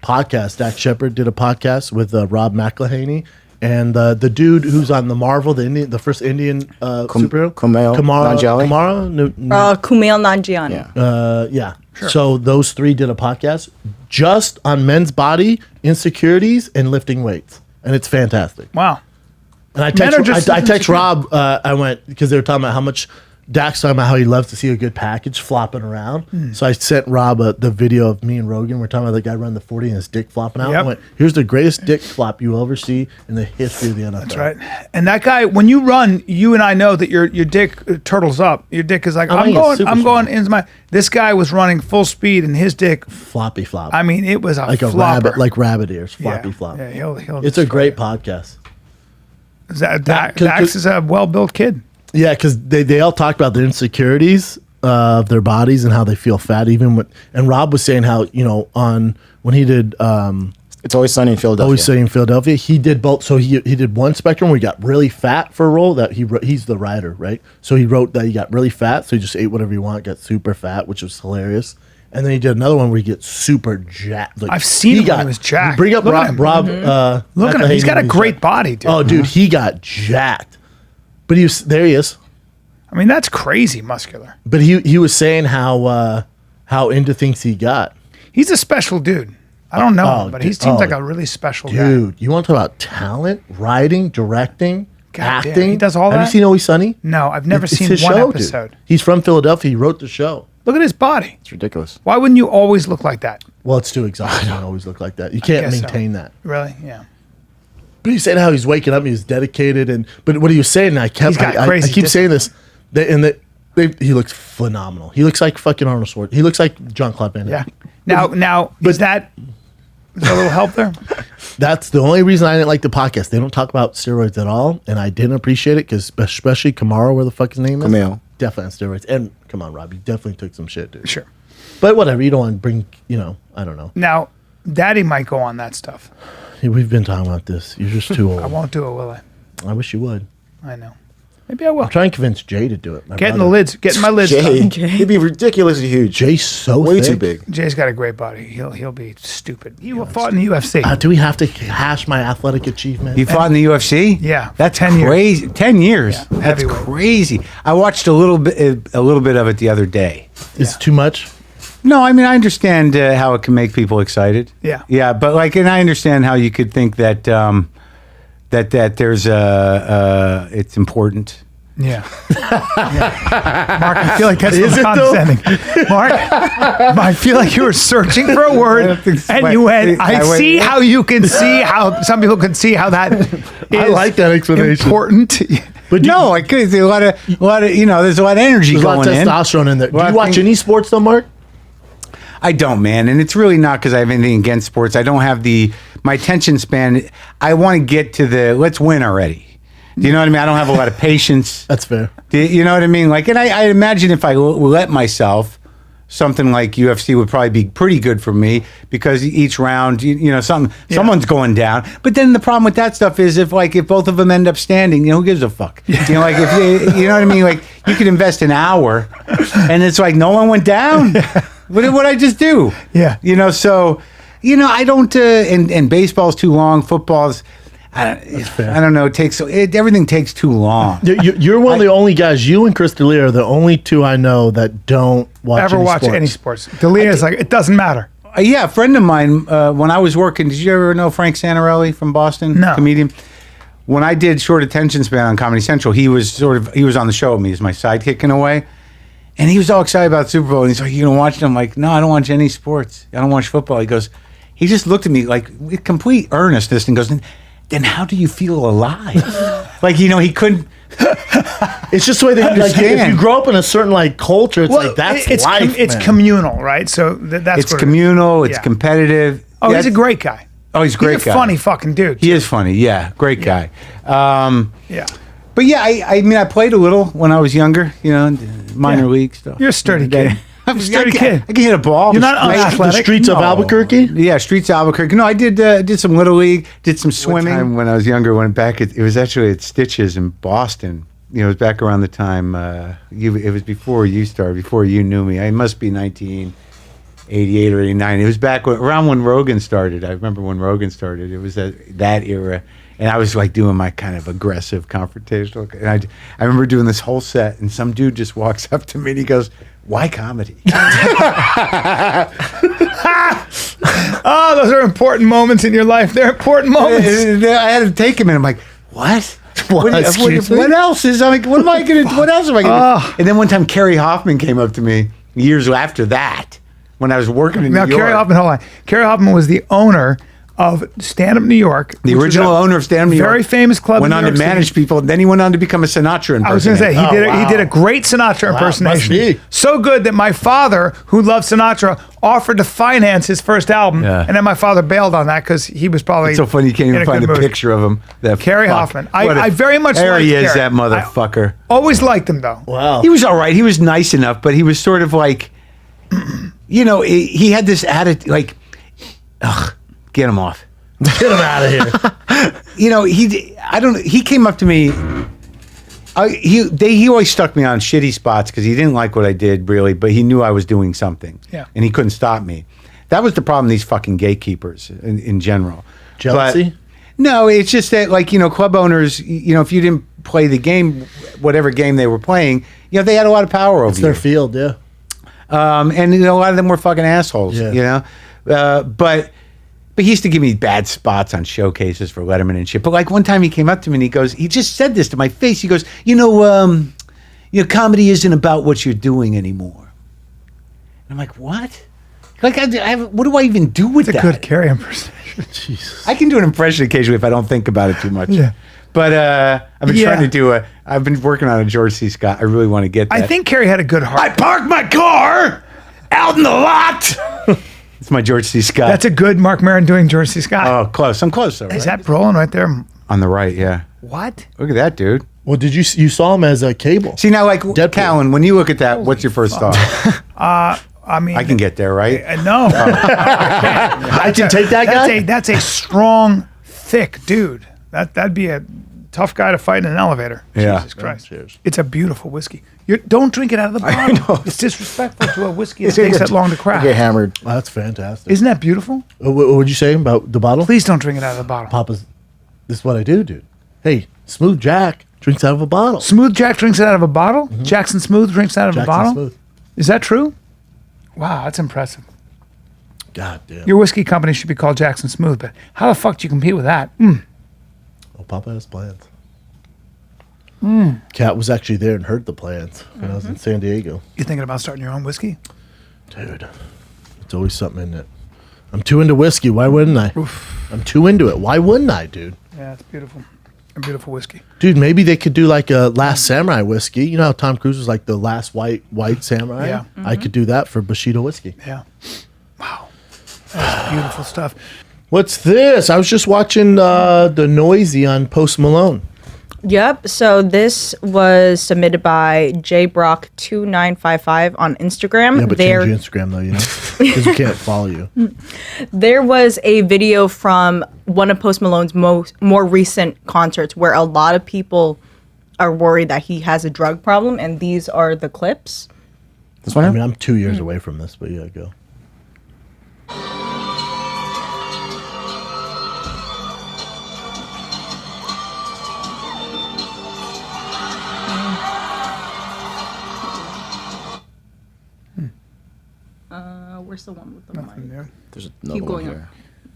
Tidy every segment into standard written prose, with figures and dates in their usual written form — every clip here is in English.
podcast. Dak Shepard did a podcast with Rob McElhenney. And the dude who's on the Marvel, the first Indian superhero, Kumail Nanjiani. Yeah. Sure. So those three did a podcast just on men's body insecurities and lifting weights, and it's fantastic. Wow. And I text Rob. I went because they were talking about how much Dak's talking about how he loves to see a good package flopping around. So I sent Rob the video of me and Rogan. We're talking about the guy running the 40 and his dick flopping out. I went, here's the greatest dick flop you'll ever see in the history of the NFL. That's right. And that guy, when you run, you and I know that your dick turtles up. Your dick is like, I'm going into my. This guy was running full speed and his dick floppy flop. I mean, it was like flopper. rabbit ears, floppy flop. Yeah, he'll it's a great podcast. Dax is a well-built kid. Yeah, because they all talk about their insecurities of their bodies and how they feel fat. And Rob was saying how when he did It's Always Sunny in Philadelphia. Always Sunny in Philadelphia. He did both. So he did one spectrum where he got really fat for a role that he's the writer, right? So he wrote that he got really fat, so he just ate whatever he wanted, got super fat, which was hilarious. And then he did another one where he gets super jacked. I've seen him when he was jacked. Bring up Rob. Look at him. He's got a great body, dude. Oh, dude, he got jacked. But there he is. I mean, that's crazy muscular. But he was saying how into things he got. He's a special dude. I don't know him, but he seems like a really special guy. Dude, you want to talk about talent, writing, directing, acting? Damn, he does all that? Have you seen Always Sunny? No, I've never seen his one show, episode. Dude. He's from Philadelphia. He wrote the show. Look at his body. It's ridiculous. Why wouldn't you always look like that? Well, it's too exhausting to always look like that. You can't maintain that. Really? Yeah. But he's saying how he's waking up, he's dedicated, but what he was saying, I keep saying this, he looks phenomenal. He looks like fucking Arnold Schwarzenegger. He looks like Jean-Claude Van Damme. Yeah. Now, is there a little help there? That's the only reason I didn't like the podcast. They don't talk about steroids at all, and I didn't appreciate it because especially Kamara, where the fuck his name is, definitely on steroids. And come on, Rob, you definitely took some shit, dude. Sure. But whatever, you don't want to bring, I don't know. Now, Daddy might go on that stuff. We've been talking about this. You're just too old. I won't do it, will I? I wish you would. I know. Maybe I will. I'm trying to convince Jay to do it. Getting my lids done. He'd be ridiculously huge. Jay's so way thick. too big. Jay's got a great body. He'll be stupid. He fought in the UFC. Do we have to hash my athletic achievement? He fought in the UFC? Yeah. That's 10 crazy. years. 10 years. Yeah, That's heavyweight. crazy. I watched a little bit of it the other day. Is it too much? No, I mean, I understand how it can make people excited. Yeah. Yeah, but and I understand how you could think that that there's it's important. Yeah. Mark, I feel like that's condescending. Mark, I feel like you were searching for a word and you went, I see how you can see how some people can see how that is I like that explanation. Important. But no, I could. There's a lot of there's a lot of energy There's going a lot of testosterone in there. Do you watch any sports though, Mark? I don't, man, and it's really not because I have anything against sports. I don't have my attention span. I want to get to let's win already. Do you know what I mean? I don't have a lot of patience. That's fair. You know what I mean? And I imagine if I let myself, something like UFC would probably be pretty good for me because each round, someone's going down. But then the problem with that stuff is if both of them end up standing, who gives a fuck? If you know what I mean? You could invest an hour, and it's no one went down. What did I just do? Yeah. So I don't. And baseball's too long. Football's. I don't know. Everything takes too long. You're one of the only guys. You and Chris D'Elia are the only two I know that don't watch any sports. D'Elia's it doesn't matter. Yeah, a friend of mine, when I was working, did you ever know Frank Santarelli from Boston? No. Comedian. When I did Short Attention Span on Comedy Central, he was on the show with me as my sidekick in a way. And he was all excited about Super Bowl. And he's like, "You gonna watch it?" I'm like, "No, I don't watch any sports. I don't watch football." He just looked at me with complete earnestness and goes, "Then how do you feel alive?" He couldn't. It's just the way they understand. If you grow up in a certain culture, it's that's life. It's communal, right? So that's it's communal. It's competitive. Oh, he's a great guy. Oh, he's a great guy. He's a funny fucking dude. He is funny. Yeah, great guy. Yeah. But yeah, I mean, I played a little when I was younger. Minor league stuff. You're a sturdy kid. I'm a sturdy kid. I can hit a ball. You're not unathletic. The streets of Albuquerque? Yeah, streets of Albuquerque. No, I did some little league, did some swimming. One time when I was younger, went back. It was actually at Stitches in Boston. It was back around the time it was before you started, before you knew me. I must be 19. 88 or 89. It was back around when Rogan started. I remember when Rogan started. It was that era. And I was like doing my kind of aggressive confrontational. And I remember doing this whole set, and some dude just walks up to me and he goes, "Why comedy?" Oh, those are important moments in your life. They're important moments. I had to take him, and I'm like, "What? What else is? I'm like, what am I gonna? What else am I gonna do?" And then one time, Kerry Hoffman came up to me years after that when I was working in New York. Kerry Hoffman, hold on. Kerry Hoffman was the owner of Stand Up New York. The original owner of Stand Up New York. Very famous club Went on to manage people, and then he went on to become a Sinatra impersonator. I was going to say, he did a great Sinatra impersonation. Must be. So good that my father, who loved Sinatra, offered to finance his first album. Yeah. And then my father bailed on that because he was probably It's so funny you can't in even find a good mood. picture of him. That Kerry fuck. Hoffman. I very much There liked he is, Kerry. that motherfucker. Always liked him, though. Wow. He was all right. He was nice enough, but he was sort of like, he had this attitude, like, ugh, get him off. Get him out of here. He came up to me. He always stuck me on shitty spots because he didn't like what I did really, but he knew I was doing something. Yeah. And he couldn't stop me. That was the problem. These fucking gatekeepers in general. Jealousy? But, no, it's just that club owners. If you didn't play the game, whatever game they were playing, they had a lot of power over It's you. their field, yeah. And a lot of them were fucking assholes. Yeah. But he used to give me bad spots on showcases for Letterman and shit. But like one time he came up to me and he just said this to my face. He goes, comedy isn't about what you're doing anymore. And I'm like, what? Like, what do I even do with It's a that? good Kerry impersonation. Jesus. I can do an impression occasionally if I don't think about it too much. Yeah. But I've been trying to I've been working on a George C. Scott. I really want to get that. I think Kerry had a good heart. I parked my car out in the lot. It's my George C. Scott. That's a good Mark Maron doing George C. Scott. Oh, close. I'm close though. Is Right? that Brolin right there? On the right? Yeah. What? Look at that, dude. Well, you saw him as a cable? See now, like Deadpool. Callan, when you look at that, what's your first thought? I mean, I can get there, right? No. I can take that guy? That's a strong, thick dude. That'd be a tough guy to fight in an elevator. Yeah. Jesus Christ. Cheers. It's a beautiful whiskey. Don't drink it out of the bottle. It's disrespectful to a whiskey that takes that long to crack. Get hammered. Wow, that's fantastic. Isn't that beautiful? What would you say about the bottle? Please don't drink it out of the bottle. Papa's, this is what I do, dude. Hey, Smooth Jack drinks out of a bottle. Smooth Jack drinks it out of a bottle? Jackson Smooth drinks it out of a Jackson bottle? Smooth. Is that true? Wow, that's impressive. God damn. Your whiskey company should be called Jackson Smooth, but how the fuck do you compete with that? Oh, Papa has plans. Kat was actually there and heard the plans when I was in San Diego. You thinking about starting your own whiskey? Dude, it's always something in it. I'm too into whiskey. Why wouldn't I? I'm too into it. Why wouldn't I, dude? Yeah, it's beautiful. A beautiful whiskey. Dude, maybe they could do like a Last Samurai whiskey. You know how Tom Cruise was like the last white samurai? Yeah. I could do that for Bushido whiskey. Yeah. Wow. That's beautiful stuff. What's this? I was just watching the Noisy on Post Malone. Yep. So this was submitted by jbrock2955 on Instagram. Yeah, but change your Instagram though, because we can't follow you. There was a video from one of Post Malone's more recent concerts where a lot of people are worried that he has a drug problem, and these are the clips. This one? I mean, I'm 2 years away from this, but yeah, go. Where's the one with the Nothing mic? there. There's another Keep one going up. here.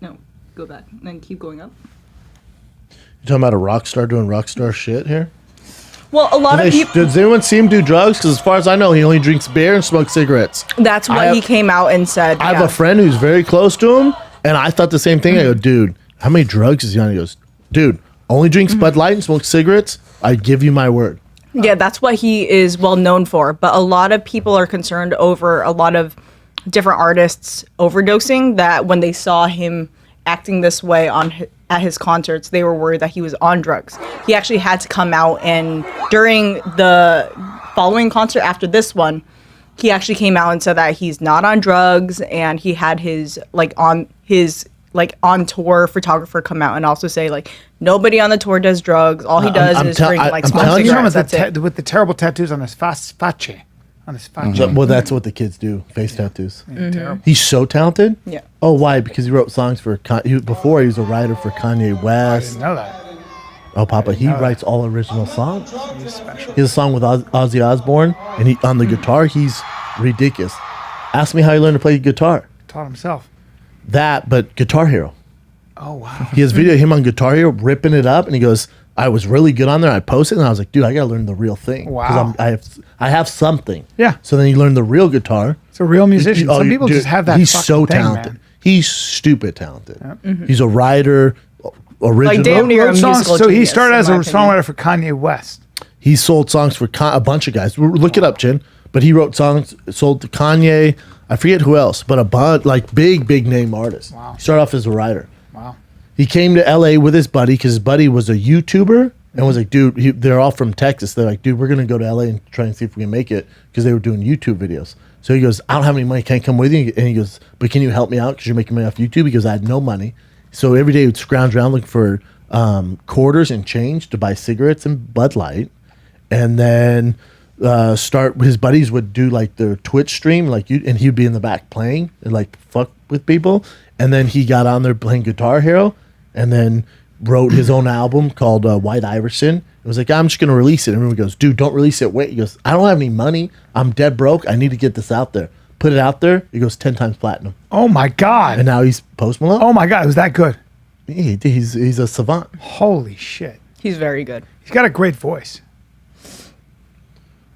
No, go back. And then keep going up. You talking about a rock star doing rock star shit here? Well, a lot of people. Does anyone see him do drugs? Because as far as I know, he only drinks beer and smokes cigarettes. That's what he came out and said. I have a friend who's very close to him, and I thought the same thing. I go, dude, how many drugs is he on? He goes, dude, only drinks Bud Light and smokes cigarettes. I give you my word. Yeah, that's what he is well known for. But a lot of people are concerned over a lot of different artists overdosing, that when they saw him acting this way at his concerts, they were worried that he was on drugs. He actually had to come out, and during the following concert after this one, he actually came out and said that he's not on drugs, and he had his on tour photographer come out and also say nobody on the tour does drugs. All he does is drink I'm smoke telling you, cigarettes. That's it. With the terrible tattoos on his face. on his fucking. Well, that's what the kids do. Face tattoos. Terrible. He's so talented. Yeah. Oh, why? Because he wrote songs for before he was a writer for Kanye I West. didn't know that. Oh, Papa, he writes all original songs. He's special. He has a song with Ozzy Osbourne, and he on the guitar, he's ridiculous. Ask me how he learned to play guitar. Taught himself. That, but Guitar Hero. Oh wow. He has video of him on Guitar Hero ripping it up, and he goes, "I was really good on there." I posted, and I was like, "Dude, I gotta learn the real thing." Wow. I have something. Yeah. So then you learn the real guitar. It's a real musician. Some you- people dude, just have that. He's fucking so thing, talented. man. He's stupid talented. He's a writer, original. Like, damn near a Wrote songs, musical so he genius, started as a in my opinion. songwriter for Kanye West. He sold songs for a bunch of guys. Look it up, Chin. But he wrote songs, sold to Kanye. I forget who else, but a bunch, like big name artists. Wow. He started off as a writer. Wow. He came to LA with his buddy because his buddy was a YouTuber and was like, dude, they're all from Texas. They're like, dude, we're going to go to LA and try and see if we can make it because they were doing YouTube videos. So he goes, I don't have any money. Can't come with you. And he goes, but can you help me out because you're making money off YouTube? Because I had no money. So every day he would scrounge around looking for quarters and change to buy cigarettes and Bud Light. And then his buddies would do like their Twitch stream, and he'd be in the back playing and like fuck with people. And then he got on there playing Guitar Hero and then wrote his own album called White Iverson. It was like, I'm just going to release it. And everyone goes, dude, don't release it. Wait. He goes, I don't have any money. I'm dead broke. I need to get this out there. Put it out there. He goes 10 times platinum. Oh my God. And now he's Post Malone. Oh my God. It was that good. He's a savant. Holy shit. He's very good. He's got a great voice.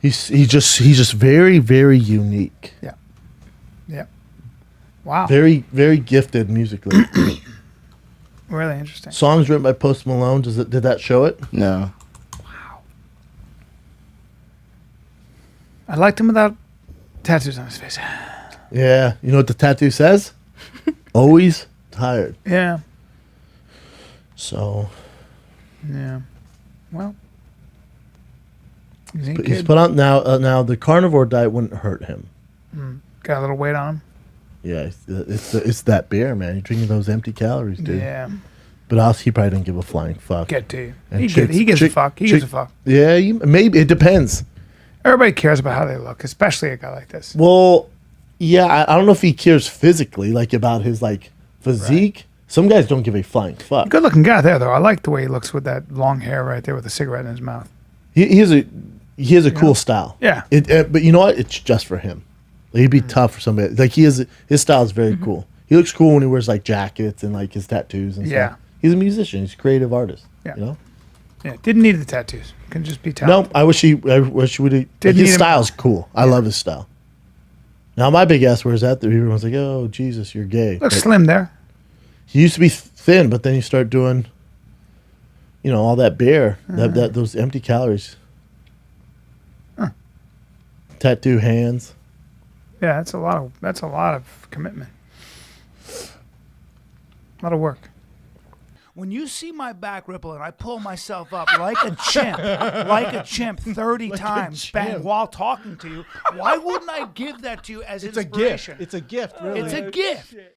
He's just very, very unique. Yeah. Yeah. Wow. Very, very gifted musically. Really interesting. Songs written by Post Malone. Did that show it? No. I liked him without tattoos on his face. Yeah. You know what the tattoo says? Always tired. Yeah. So Yeah. Well. He's a he's kid. put on now the carnivore diet wouldn't hurt him. Got a little weight on him. Yeah, it's that beer, man. You're drinking those empty calories, dude. Yeah. But also, he probably didn't give a flying fuck. Get to you. And He gives a fuck. He gives a fuck. Yeah, maybe it depends. Everybody cares about how they look, especially a guy like this. Well, yeah, I don't know if he cares physically, like about his like physique. Right. Some guys don't give a flying fuck. Good looking guy there, though. I like the way he looks with that long hair right there with a cigarette in his mouth. He has a cool style. Yeah. But you know what? It's just for him. Like, he'd be tough for somebody. Like his style is very cool. He looks cool when he wears like jackets and like his tattoos and stuff. He's a musician. He's a creative artist. Yeah. You know? Yeah. Didn't need the tattoos. Can just be talented. No, I wish he would have. His style's cool. I love his style. Now my big ass wears that. Everyone's like, "Oh Jesus, you're gay." Looks slim there. He used to be thin, but then you start doing, all that beer, those empty calories. Tattoo hands. Yeah, that's a lot of commitment. A lot of work. When you see my back ripple and I pull myself up like a chimp 30 times bang, while talking to you, why wouldn't I give that to you as inspiration? It's a gift, really. It's a gift.